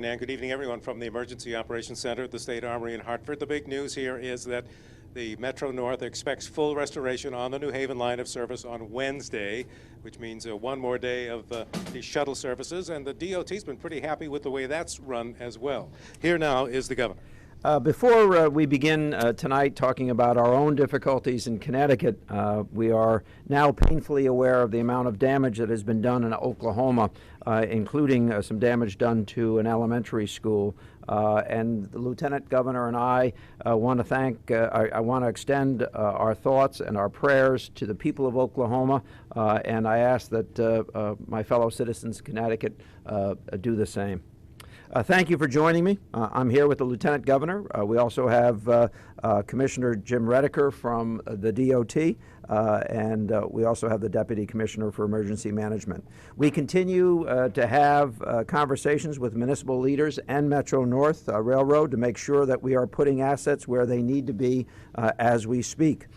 And good evening, everyone, from the Emergency Operations Center at the State Armory in Hartford. The big news here is that the Metro North expects full restoration on the New Haven line of service on Wednesday, which means one more day of these shuttle services, and the DOT's been pretty happy with the way that's run as well. Here now is the governor. Before we begin tonight talking about our own difficulties in Connecticut, we are now painfully aware of the amount of damage that has been done in Oklahoma, including some damage done to an elementary school. And the Lieutenant Governor and I want to extend our thoughts and our prayers to the people of Oklahoma, and I ask that my fellow citizens in Connecticut do the same. Thank you for joining me. I'm here with the Lieutenant Governor. We also have Commissioner Jim Redeker from the DOT, and we also have the Deputy Commissioner for Emergency Management. We continue to have conversations with municipal leaders and Metro North Railroad to make sure that we are putting assets where they need to be as we speak.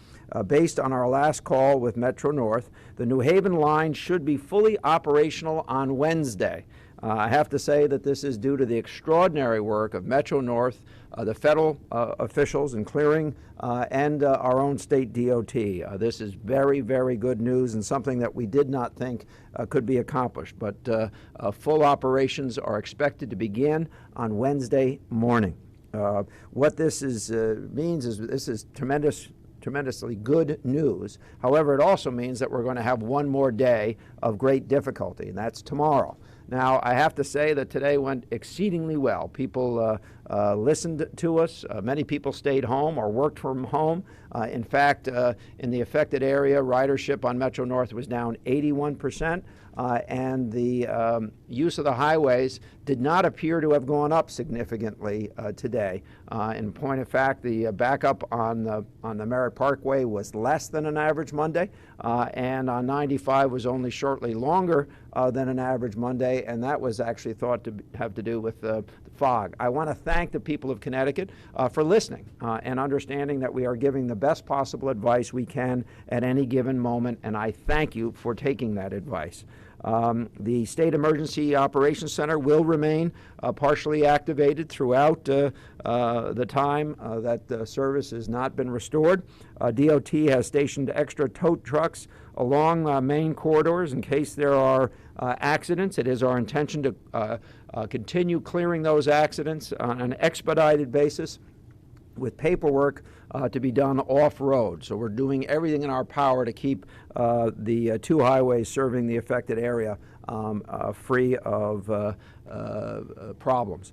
Based on our last call with Metro North, the New Haven line should be fully operational on Wednesday. I have to say that this is due to the extraordinary work of Metro North, the federal officials in clearing, and our own state DOT. This is very, very good news and something that we did not think could be accomplished. But full operations are expected to begin on Wednesday morning. What this means is this is tremendously good news. However, it also means that we're going to have one more day of great difficulty, and that's tomorrow. Now, I have to say that today went exceedingly well. People listened to us. Many people stayed home or worked from home. In fact, in the affected area, ridership on Metro North was down 81%, and the use of the highways did not appear to have gone up significantly today. In point of fact, the backup on the Merritt Parkway was less than an average Monday, and on 95 was only shortly longer than an average Monday, and that was actually thought to have to do with the fog. I want to thank the people of Connecticut for listening and understanding that we are giving the best possible advice we can at any given moment, and I thank you for taking that advice. The State Emergency Operations Center will remain partially activated throughout the time that the service has not been restored. DOT has stationed extra tow trucks along main corridors in case there are accidents. It is our intention to continue clearing those accidents on an expedited basis with paperwork to be done off-road. So we're doing everything in our power to keep the two highways serving the affected area free of problems.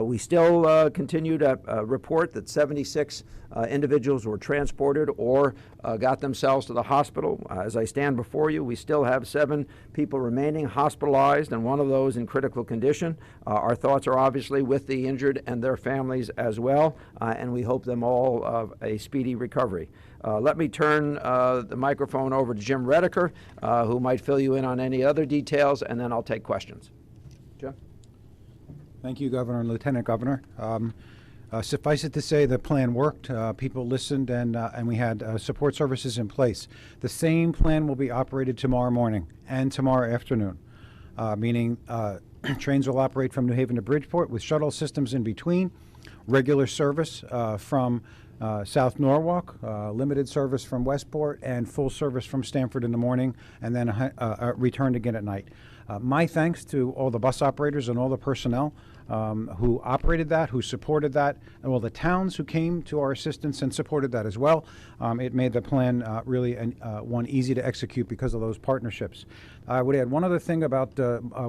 We still continue to report that 76 individuals were transported or got themselves to the hospital. As I stand before you, we still have 7 people remaining hospitalized, and one of those in critical condition. Our thoughts are obviously with the injured and their families as well, and we hope them all a speedy recovery. Let me turn the microphone over to Jim Redeker, who might fill you in on any other details, and then I'll take questions. Jim? Thank you, Governor and Lieutenant Governor. Suffice it to say, the plan worked. People listened, and we had support services in place. The same plan will be operated tomorrow morning and tomorrow afternoon, meaning trains will operate from New Haven to Bridgeport with shuttle systems in between, regular service from South Norwalk, limited service from Westport, and full service from Stamford in the morning, and then returned again at night. My thanks to all the bus operators and all the personnel who operated that, who supported that, and all the towns who came to our assistance and supported that as well. It made the plan really one easy to execute because of those partnerships. I would add one other thing about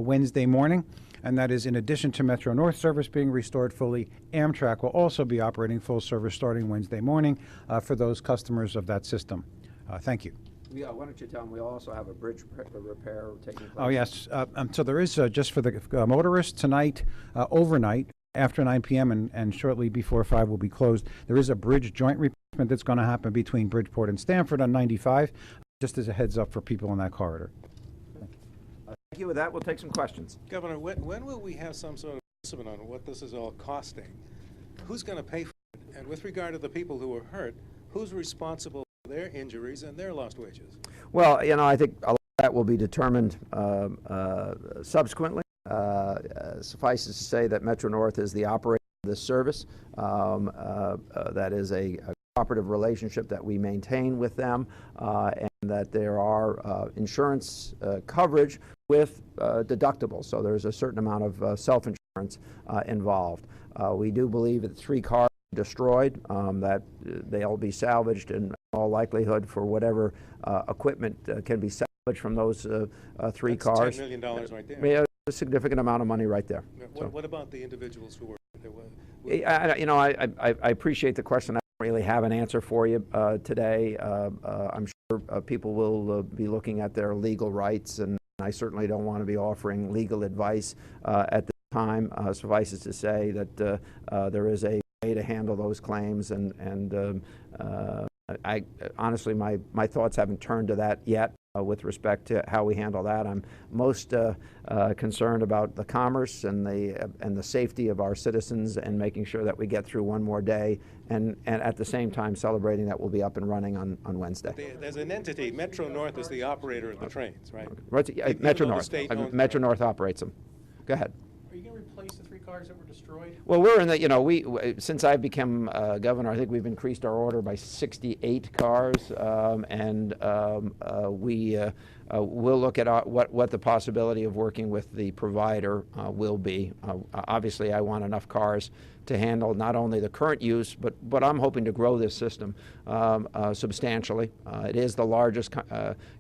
Wednesday morning, and that is, in addition to Metro North service being restored fully, Amtrak will also be operating full service starting Wednesday morning for those customers of that system. Thank you. Yeah, why don't you tell them we also have a bridge repair taking place? Oh, yes. So there is, just for the motorists tonight, overnight, after 9 p.m. and shortly before 5 will be closed, there is a bridge joint replacement that's going to happen between Bridgeport and Stamford on 95, just as a heads up for people in that corridor. Thank you. With that, we'll take some questions. Governor, when will we have some sort of estimate on what this is all costing? Who's going to pay for it? And with regard to the people who were hurt, who's responsible for their injuries and their lost wages? Well, you know, I think a lot of that will be determined subsequently. Suffice it to say that Metro-North is the operator of this service. That is a cooperative relationship that we maintain with them, and that there are insurance coverage with deductibles. So there's a certain amount of self-insurance involved. We do believe that 3 cars are destroyed, that they'll be salvaged in all likelihood for whatever equipment can be salvaged from those 3 That's cars. $10 million right there. Yeah, a significant amount of money right there. What about the individuals who were there? I appreciate the question. I don't really have an answer for you today. I'm sure people will be looking at their legal rights, and I certainly don't want to be offering legal advice at this time. Suffice it to say that there is a way to handle those claims, and I honestly, my thoughts haven't turned to that yet. With respect to how we handle that, I'm most concerned about the commerce and the safety of our citizens, and making sure that we get through one more day, and at the same time celebrating that we'll be up and running on Wednesday. There's an entity. Metro-North is the operator of the trains, right? Right. Metro-North. Metro-North operates them. Go ahead. Are you going to replace the 3 cars that were destroyed? Well, we're in the, since I've become governor, I think we've increased our order by 68 cars, and we'll look at what the possibility of working with the provider will be. Obviously, I want enough cars to handle not only the current use, but I'm hoping to grow this system substantially. It is the largest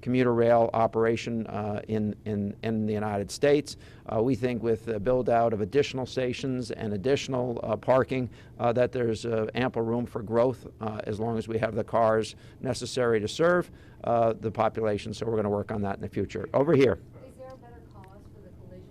commuter rail operation in the United States. We think with the build out of additional stations and additional parking that there's ample room for growth as long as we have the cars necessary to serve the population. So we're going to work on that in the future. Over here. Is there a better cause for the collision?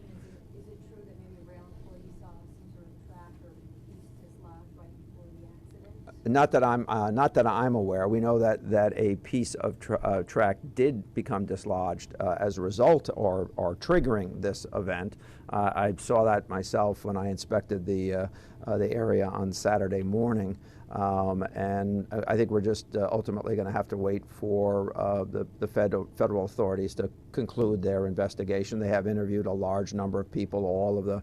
Is it true that maybe a rail employee saw some sort of track or piece dislodged right before the accident? Not that I'm aware. We know that a piece of track did become dislodged as a result or triggering this event. I saw that myself when I inspected the area on Saturday morning. And I think we're just ultimately going to have to wait for the federal authorities to conclude their investigation. They have interviewed a large number of people. All of the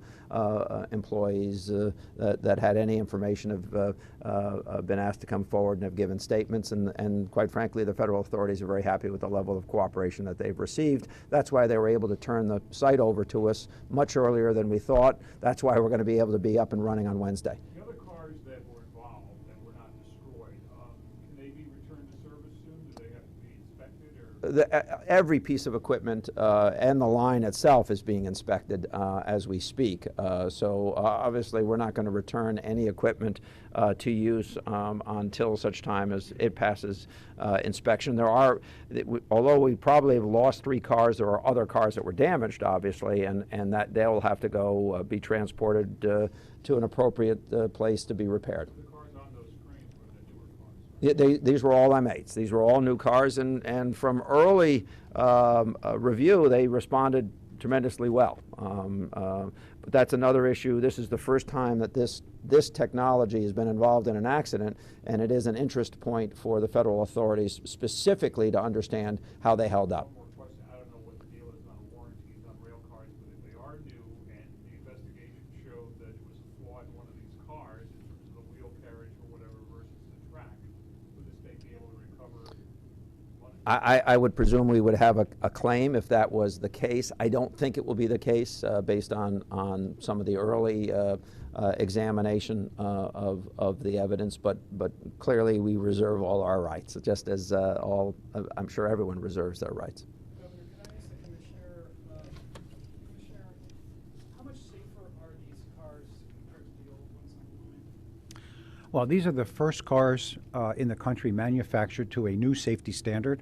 employees that had any information have been asked to come forward and have given statements. And quite frankly, the federal authorities are very happy with the level of cooperation that they've received. That's why they were able to turn the site over to us much earlier than we thought. That's why we're going to be able to be up and running on Wednesday. The other cars that were involved that were not destroyed, can they be returned to service soon? Do they have to be inspected? Or? Every piece of equipment and the line itself is being inspected as we speak. So obviously we're not going to return any equipment to use until such time as it passes inspection. There are, although we probably have lost 3 cars, there are other cars that were damaged, obviously, and that they'll have to go be transported to an appropriate place to be repaired. The cars on those screens were the newer cars? These were all M8s. These were all new cars, and from early review, they responded tremendously well. But that's another issue. This is the first time that this technology has been involved in an accident, and it is an interest point for the federal authorities specifically to understand how they held up. One more question. I don't know what the deal is on warranties on rail cars, but if they are new and the investigation showed that it was a flaw in one of these cars in terms of the wheel carriage or whatever versus the track, would the state be able to recover money? I would presume we would have a claim if that was the case. I don't think it will be the case based on some of the early examination of the evidence, but clearly we reserve all our rights, just as I'm sure everyone reserves their rights. Governor, can I ask the Commissioner, how much safer are these cars compared to the old ones on the line? Well, these are the first cars in the country manufactured to a new safety standard,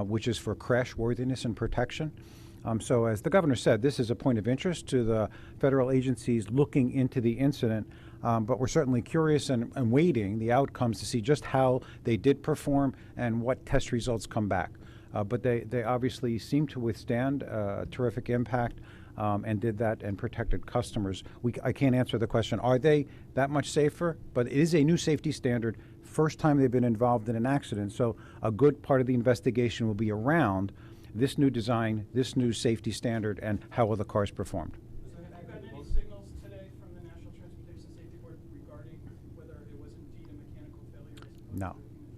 which is for crash worthiness and protection. So as the governor said, this is a point of interest to the federal agencies looking into the incident, but we're certainly curious and waiting the outcomes to see just how they did perform and what test results come back. But they obviously seem to withstand terrific impact and did that and protected customers. I can't answer the question, are they that much safer? But it is a new safety standard, first time they've been involved in an accident, so a good part of the investigation will be around this new design, this new safety standard, and how well the cars performed. Does it No,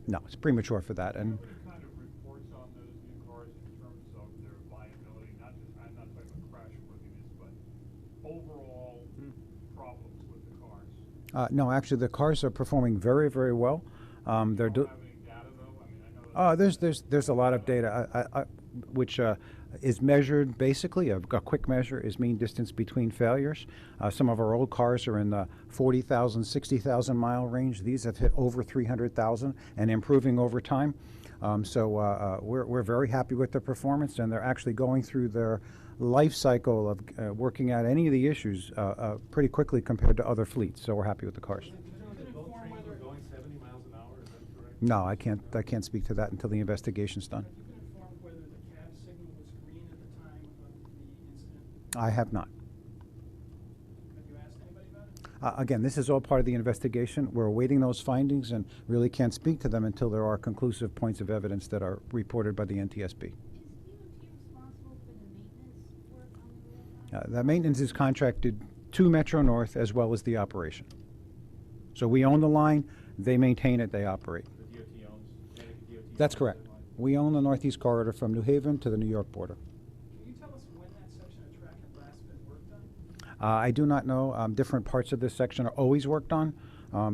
no, it's premature for that. And Nobody kind of reports on those new cars in terms of their liability, not just, I'm not talking about crashworthiness, but overall problems with the cars. no, actually, the cars are performing very, very well. They're Don't have any data though? I mean, I know. there's a lot of data, which is measured basically. A quick measure is mean distance between failures. Some of our old cars are in the 40,000, 60,000 mile range. These have hit over 300,000 and improving over time. We're very happy with their performance, and they're actually going through their life cycle of working out any of the issues pretty quickly compared to other fleets. So we're happy with the cars. Did you know that both trains were going 70 miles an hour? Is that correct? No, I can't speak to that until the investigation's done. Have you been informed whether the cab signal was green at the time of the incident? I have not. Have you asked anybody about it? Again, this is all part of the investigation. We're awaiting those findings and really can't speak to them until there are conclusive points of evidence that are reported by the NTSB. Is DOT responsible for the maintenance work on the rail line? The maintenance is contracted to Metro North as well as the operation. So we own the line, they maintain it, they operate. The DOT owns, Connecticut DOT That's owns correct. that line? We own the Northeast Corridor from New Haven to the New York border. Can you tell us when that section of track had last been worked on? I do not know. Different parts of this section are always worked on.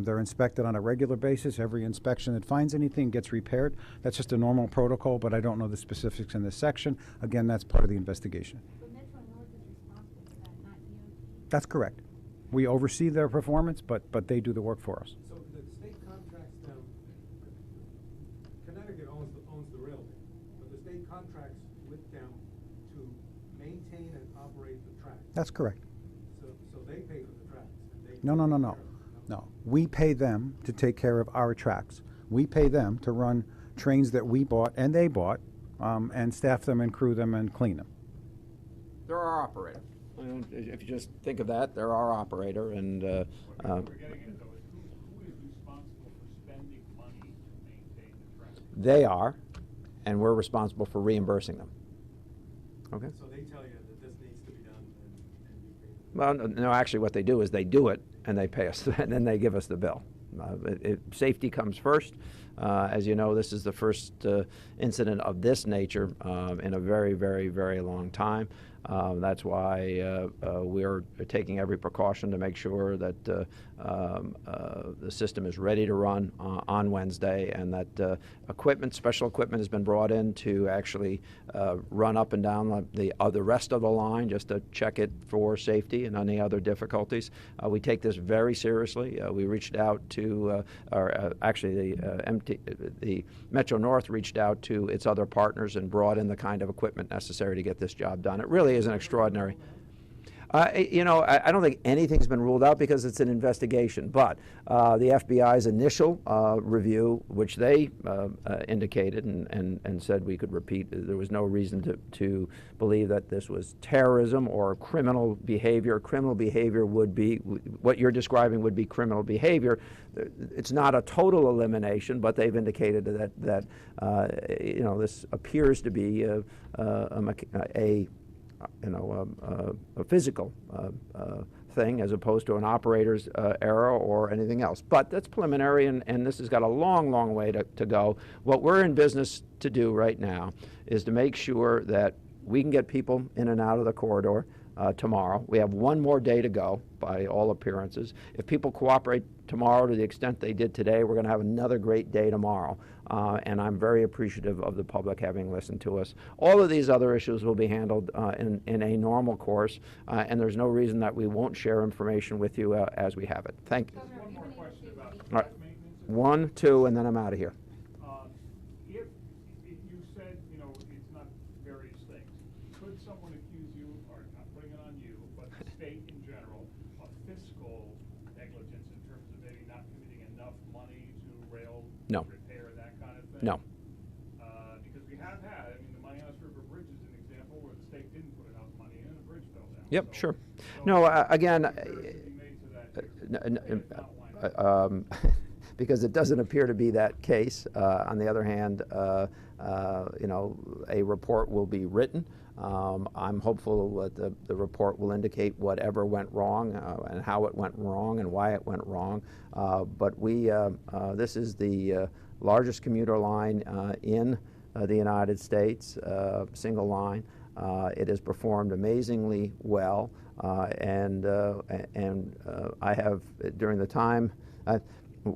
They're inspected on a regular basis. Every inspection that finds anything gets repaired. That's just a normal protocol, but I don't know the specifics in this section. Again, that's part of the investigation. But Metro North is responsible for that, not DOT? That's correct. We oversee their performance, but they do the work for us. So the state contracts them, Connecticut owns the railway, but the state contracts with them to maintain and operate the track. That's correct. So they pay for the tracks. And they No, no, take no, care no. of them. No. We pay them to take care of our tracks. We pay them to run trains that we bought and they bought, and staff them and crew them and clean them. They're our operator. If you just think of that, they're our operator, and What we're getting at though is who is responsible for spending money to maintain the track? they are, and we're responsible for reimbursing them. Okay? So they tell you that this needs to be done and you pay them. Well, no, actually what they do is they do it, and they pay us, and then they give us the bill. Safety comes first. As you know, this is the first incident of this nature in a very, very, very long time. That's why we're taking every precaution to make sure that the system is ready to run on Wednesday, and that special equipment has been brought in to actually run up and down the rest of the line just to check it for safety and any other difficulties. We take this very seriously. We reached out to, the Metro North reached out to its other partners and brought in the kind of equipment necessary to get this job done. It really is an extraordinary. I don't think anything's been ruled out because it's an investigation, but the FBI's initial review, which they indicated and said we could repeat, there was no reason to believe that this was terrorism or criminal behavior. Criminal behavior would be, what you're describing would be criminal behavior. It's not a total elimination, but they've indicated that this appears to be a physical thing as opposed to an operator's error or anything else. But that's preliminary, and this has got a long, long way to go. What we're in business to do right now is to make sure that we can get people in and out of the corridor tomorrow. We have one more day to go, by all appearances. If people cooperate tomorrow to the extent they did today, we're going to have another great day tomorrow. And I'm very appreciative of the public having listened to us. All of these other issues will be handled in a normal course, and there's no reason that we won't share information with you as we have it. Thank you. One more question about All right. track maintenance. 1, 2, and then I'm out of here. If you said, it's not various things, could someone accuse you, or not putting it on you, but the state in general, of fiscal negligence in terms of maybe not committing enough money to rail No. repair, that kind of thing? No. Because we have had, the Miami River Bridge is an example where the state didn't put enough money in and the bridge fell down. Yep, So- sure. so No, again, comparison be made to that. Not line item. because it doesn't appear to be that case. On the other hand, a report will be written I'm hopeful that the report will indicate whatever went wrong and how it went wrong and why it went wrong. But this is the largest commuter line in the United States, single line. It has performed amazingly well, and I have, during the time,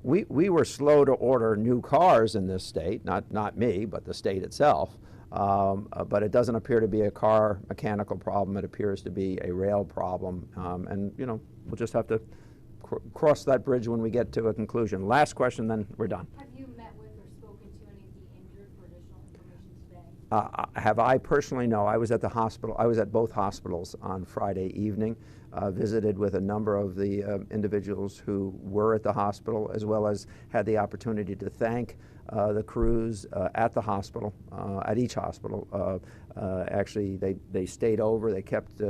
we were slow to order new cars in this state, not me, but the state itself. But it doesn't appear to be a car mechanical problem. It appears to be a rail problem, and we'll just have to cross that bridge when we get to a conclusion. Last question, then we're done. Have you met with or spoken to any of the injured for additional information today? Have I personally? No. I was at the hospital. I was at both hospitals on Friday evening. Visited with a number of the individuals who were at the hospital, as well as had the opportunity to thank the crews at the hospital, at each hospital. Actually, they stayed over. They kept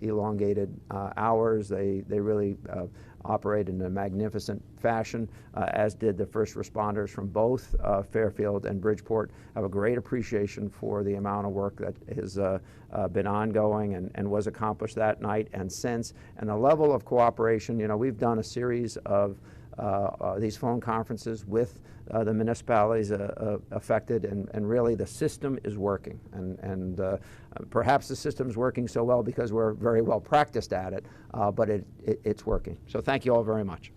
elongated hours. They really operated in a magnificent fashion, as did the first responders from both Fairfield and Bridgeport. I have a great appreciation for the amount of work that has been ongoing and was accomplished that night and since, and the level of cooperation. We've done a series of these phone conferences with the municipalities affected, and really the system is working. And perhaps the system is working so well because we're very well practiced at it, but it's working. So thank you all very much.